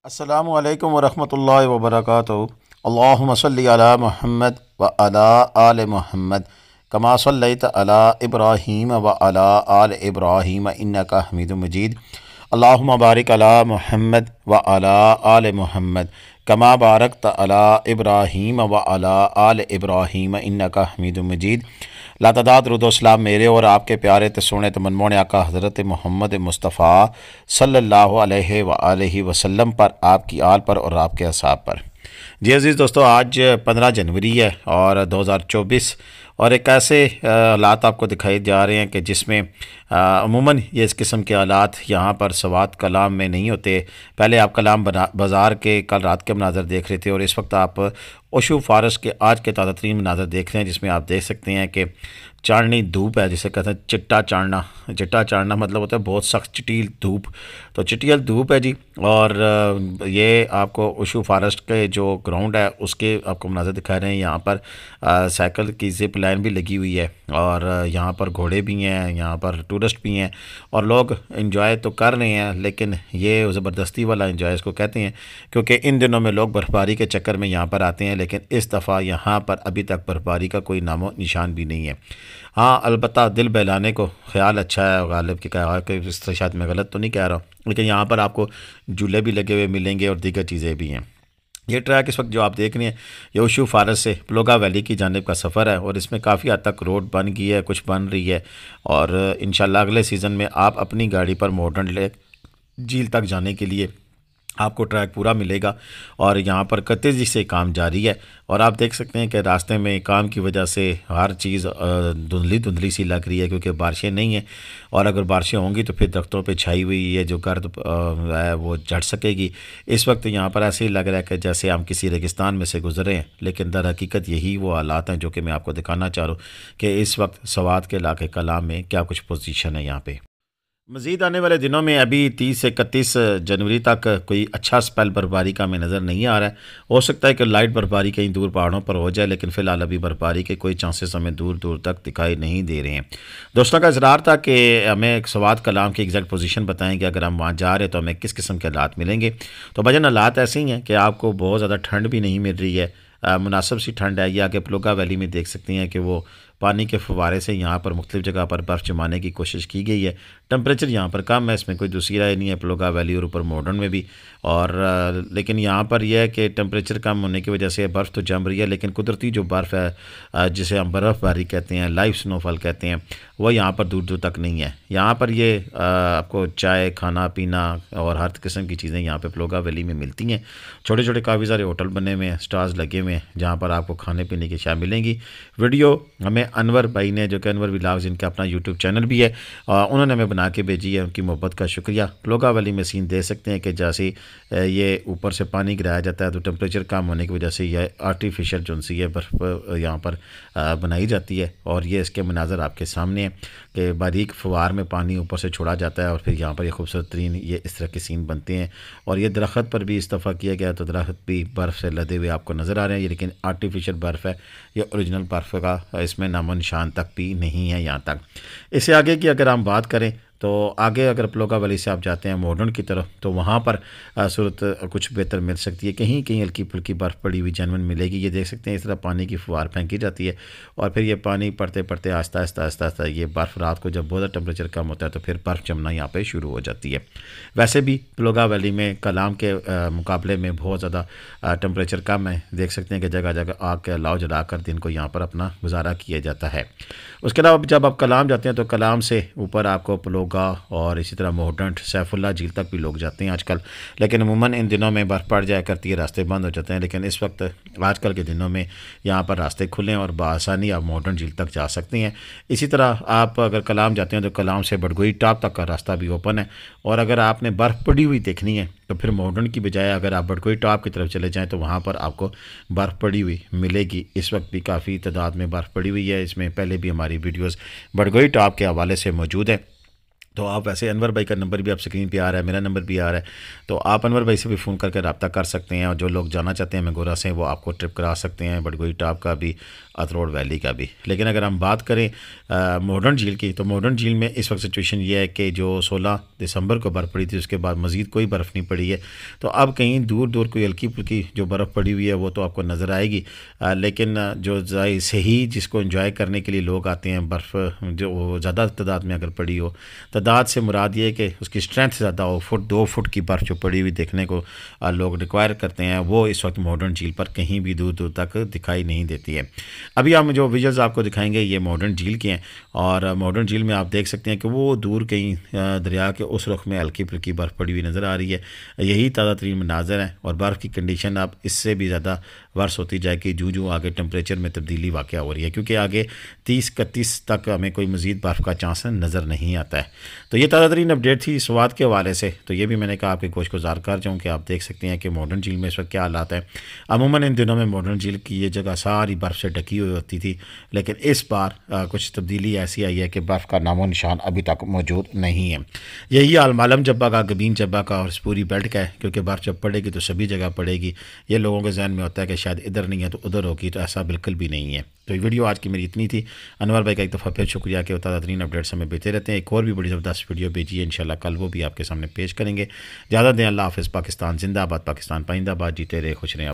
السلام علیکم ورحمۃ اللہ وبرکاتہ۔ اللہم صلی علی محمد و علی آل محمد کما صلیت علی ابراہیم و علی آل ابراہیم انک حمید مجید۔ اللہم بارک علی محمد و علی آل محمد کما بارکت علی ابراہیم و علی آل ابراہیم انک حمید مجید۔ لاتعداد درود و اسلام میرے اور آپ کے پیارے سونے منمونے آقا حضرت محمد مصطفیٰ صلی اللہ علیہ وآلہ وسلم پر، آپ کی آل پر اور آپ کے اصحاب پر۔ جی عزیز دوستو، آج 15 جنوری ہے اور 2024، اور ایک ایسے حالات آپ کو دکھائی جا رہے ہیں کہ جس میں عموماً یہ اس قسم کے حالات یہاں پر سوات کلام میں نہیں ہوتے۔ پہلے آپ کلام بازار کے کل رات کے مناظر دیکھ رہے تھے، اور اس وقت آپ اوشو فارس کے آج کے تازہ ترین مناظر دیکھ رہے ہیں، جس میں آپ دیکھ سکتے ہیں کہ چاندنی دھوپ ہے، جسے کہتے ہیں چٹا چاندنا۔ چٹا چاندنا مطلب ہوتا ہے بہت سخت چٹیل دھوپ، تو چٹیل دھوپ ہے جی۔ اور یہ آپ کو اوشو فارسٹ کے جو گراؤنڈ ہے اس کے آپ کو مناظر دکھا رہے ہیں۔ یہاں پر سائیکل کی زپ لائن بھی لگی ہوئی ہے، اور یہاں پر گھوڑے بھی ہیں، یہاں پر ٹورسٹ بھی ہیں، اور لوگ انجوائے تو کر رہے ہیں، لیکن یہ زبردستی والا انجوائے اس کو کہتے ہیں، کیونکہ ان دنوں میں لوگ برف باری کے چکر میں یہاں پر آتے ہیں، لیکن اس دفعہ یہاں پر ابھی تک برف باری کا کوئی نام و نشان بھی نہیں ہے۔ ہاں البتہ دل بہلانے کو خیال اچھا ہے، غالب کی کہا کہ اس طرح شاید میں غلط تو نہیں کہہ رہا ہوں، لیکن یہاں پر آپ کو جھولے بھی لگے ہوئے ملیں گے اور دیگر چیزیں بھی ہیں۔ یہ ٹریک اس وقت جو آپ دیکھ رہے ہیں یہ اوشو فارس سے پلوگا ویلی کی جانب کا سفر ہے، اور اس میں کافی حد تک روڈ بن گئی ہے، کچھ بن رہی ہے، اور انشاءاللہ اگلے سیزن میں آپ اپنی گاڑی پر ماڈرن لیک جھیل تک جانے کے لیے آپ کو ٹریک پورا ملے گا، اور یہاں پر تیزی سے کام جاری ہے۔ اور آپ دیکھ سکتے ہیں کہ راستے میں کام کی وجہ سے ہر چیز دھندلی سی لگ رہی ہے، کیونکہ بارشیں نہیں ہیں، اور اگر بارشیں ہوں گی تو پھر درختوں پہ چھائی ہوئی یہ جو گرد ہے وہ جھڑ سکے گی۔ اس وقت یہاں پر ایسے ہی لگ رہا ہے کہ جیسے ہم کسی ریگستان میں سے گزرے ہیں، لیکن در حقیقت یہی وہ حالات ہیں جو کہ میں آپ کو دکھانا چاہ رہا ہوں کہ اس وقت سوات کے علاقے کلام میں کیا کچھ پوزیشن ہے یہاں پہ۔ مزید آنے والے دنوں میں ابھی 30 سے 31 جنوری تک کوئی اچھا سپیل برفباری کا ہمیں نظر نہیں آ رہا ہے۔ ہو سکتا ہے کہ لائٹ برفباری کہیں دور پہاڑوں پر ہو جائے، لیکن فی الحال ابھی برفباری کے کوئی چانسز ہمیں دور دور تک دکھائی نہیں دے رہے ہیں۔ دوستوں کا اصرار تھا کہ ہمیں ایک سوات کلام کی ایگزیکٹ پوزیشن بتائیں کہ اگر ہم وہاں جا رہے تو ہمیں کس قسم کے حالات ملیں گے۔ تو بھجن حالات ایسے ہی ہیں کہ آپ کو بہت زیادہ ٹھنڈ بھی نہیں مل رہی ہے، مناسب سی ٹھنڈ ہے۔ یہ آگے پلوگا ویلی میں دیکھ سکتے ہیں کہ وہ پانی کے فوارے سے یہاں پر مختلف جگہ پر برف جمانے کی کوشش کی گئی ہے۔ ٹمپریچر یہاں پر کم ہے، اس میں کوئی دوسری رائے نہیں ہے، پلوگا ویلی اور اوپر ماڈرن میں بھی، اور لیکن یہاں پر یہ ہے کہ ٹمپریچر کم ہونے کی وجہ سے برف تو جم رہی ہے، لیکن قدرتی جو برف ہے جسے ہم برف باری کہتے ہیں، لائیو سنو فال کہتے ہیں، وہ یہاں پر دور دور تک نہیں ہے۔ یہاں پر یہ آپ کو چائے، کھانا پینا اور ہر قسم کی چیزیں یہاں پہ پلوگا ویلی میں ملتی ہیں۔ چھوٹے چھوٹے کافی سارے ہوٹل بنے ہوئے ہیں، سٹارز لگے ہوئے ہیں، جہاں پر آپ کو کھانے پینے کی شاید ملیں گی۔ ویڈیو ہمیں انور بھائی نے، جو کہ انور ولاگز، ان کا اپنا یوٹیوب چینل بھی ہے، انہوں نے ہمیں بنا کے بھیجی ہے، ان کی محبت کا شکریہ۔ پلوگا ویلی میں سین دیکھ سکتے ہیں کہ جیسے یہ اوپر سے پانی گرایا جاتا ہے تو ٹمپریچر کم ہونے کی وجہ سے یہ آرٹیفیشل جو سی ہے برف یہاں پر بنائی جاتی ہے، اور یہ اس کے مناظر آپ کے سامنے ہیں کہ باریک فوار میں پانی اوپر سے چھوڑا جاتا ہے، اور پھر یہاں پر یہ خوبصورت ترین یہ اس طرح کے سین بنتے ہیں۔ اور یہ درخت پر بھی اس دفعہ کیا گیا تو درخت بھی برف سے لدے ہوئے آپ کو نظر آ رہے ہیں، یہ لیکن آرٹیفیشل برف ہے، یہ اوریجنل برف کا اس میں نام و نشان تک بھی نہیں ہے یہاں تک۔ اس سے آگے کی اگر ہم بات کریں تو آگے اگر پلوگا ویلی سے آپ جاتے ہیں ماڈرن کی طرف تو وہاں پر صورت کچھ بہتر مل سکتی ہے، کہیں کہیں ہلکی پھلکی برف پڑی ہوئی جینون ملے گی۔ یہ دیکھ سکتے ہیں اس طرح پانی کی فوار پھینکی جاتی ہے، اور پھر یہ پانی پڑتے پڑتے آہستہ آہستہ آہستہ آہستہ یہ برف رات کو جب بہت زیادہ ٹمپریچر کم ہوتا ہے تو پھر برف جمنا یہاں پہ شروع ہو جاتی ہے۔ ویسے بھی پلوگا ویلی میں کلام کے مقابلے میں بہت زیادہ ٹمپریچر کم ہے، دیکھ سکتے ہیں کہ جگہ جگہ آگ کے الاؤ جلا کر دن کو یہاں پر اپنا گزارا کیا جاتا ہے۔ اس کے علاوہ جب آپ کلام جاتے ہیں تو کلام سے اوپر آپ کو پلوگا اور اسی طرح ماڈرن سیف اللہ جھیل تک بھی لوگ جاتے ہیں آج کل، لیکن عموماً ان دنوں میں برف پڑ جایا کرتی ہے، راستے بند ہو جاتے ہیں، لیکن اس وقت آج کل کے دنوں میں یہاں پر راستے کھلے ہیں اور بآسانی آپ ماڈرن جھیل تک جا سکتے ہیں۔ اسی طرح آپ اگر کلام جاتے ہیں تو کلام سے بڑگوئی ٹاپ تک کا راستہ بھی اوپن ہے، اور اگر آپ نے برف پڑی ہوئی دیکھنی ہے تو پھر ماڈرن کی بجائے اگر آپ بڑگوئی ٹاپ کی طرف چلے جائیں تو وہاں پر آپ کو برف پڑی ہوئی ملے گی۔ اس وقت بھی کافی تعداد میں برف پڑی ہوئی ہے، اس میں پہلے بھی ہماری ویڈیوز بڑگوئی ٹاپ کے حوالے سے موجود ہے۔ تو آپ ویسے انور بھائی کا نمبر بھی آپ اسکرین پہ آ رہا ہے، میرا نمبر بھی آ رہا ہے، تو آپ انور بھائی سے بھی فون کر کے رابطہ کر سکتے ہیں، اور جو لوگ جانا چاہتے ہیں مگورا سے وہ آپ کو ٹرپ کرا سکتے ہیں، بڑگوئی ٹاپ کا بھی، اتروڑ ویلی کا بھی۔ لیکن اگر ہم بات کریں ماڈرن جھیل کی، تو ماڈرن جھیل میں اس وقت سچویشن یہ ہے کہ جو 16 دسمبر کو برف پڑی تھی اس کے بعد مزید کوئی برف نہیں پڑی ہے، تو اب کہیں دور دور کوئی ہلکی پھلکی جو برف پڑی ہوئی ہے وہ تو آپ کو نظر آئے گی، لیکن جو صحیح جس کو انجوائے کرنے کے لیے لوگ آتے ہیں، برف جو زیادہ تعداد میں اگر پڑی ہو، تعداد سے مراد یہ ہے کہ اس کی اسٹرینتھ زیادہ ہو، 2 فٹ کی برف جو پڑی ہوئی دیکھنے کو لوگ ریکوائر کرتے ہیں، وہ اس وقت ماڈرن جھیل پر کہیں بھی دور دور تک دکھائی نہیں دیتی ہے۔ ابھی ہم جو ویژلز آپ کو دکھائیں گے یہ ماڈرن جھیل کے ہیں، اور ماڈرن جھیل میں آپ دیکھ سکتے ہیں کہ وہ دور کہیں دریا کے اس رخ میں ہلکی پھلکی برف پڑی ہوئی نظر آ رہی ہے، یہی تازہ ترین مناظر ہیں، اور برف کی کنڈیشن اب اس سے بھی زیادہ ورس ہوتی جائے گی جو آگے ٹمپریچر میں تبدیلی واقع ہو رہی ہے، کیونکہ آگے 30-31 تک ہمیں کوئی مزید برف کا چانس نظر نہیں آتا ہے۔ تو یہ تازہ ترین اپڈیٹ تھی سوات کے حوالے سے، تو یہ بھی میں نے کہا آپ کے گوش گزار کر جاؤں کہ آپ دیکھ سکتے ہیں کہ ماڈرن جھیل میں اس وقت کیا حالات ہیں۔ عموماً ان دنوں میں ماڈرن جھیل کی یہ جگہ ساری برف سے ڈھکی ہوئی ہوتی تھی، لیکن اس بار کچھ تبدیلی ایسی آئی ہے کہ برف کا نام و نشان ابھی تک موجود نہیں ہے۔ یہی حال مالم جبہ کا، گبین جبہ کا اور اس پوری بیلٹ کا ہے، کیونکہ برف جب پڑے گی تو سبھی جگہ پڑے گی۔ یہ لوگوں کے ذہن میں ہوتا ہے کہ شاید ادھر نہیں ہے تو ادھر ہوگی، تو ایسا بالکل بھی نہیں ہے۔ تو یہ ویڈیو آج کی میری اتنی تھی۔ انور بھائی کا ایک دفعہ پھر شکریہ کہ وہ تازہ ترین اپڈیٹس ہمیں بھیجتے رہتے ہیں، ایک اور بھی بڑی زبردست ویڈیو بھیجیے، انشاءاللہ کل وہ بھی آپ کے سامنے پیش کریں گے۔ اجازت دیں، اللہ حافظ، پاکستان زندہ باد، پاکستان پائندہ باد، جیتے رہے، خوش رہیں۔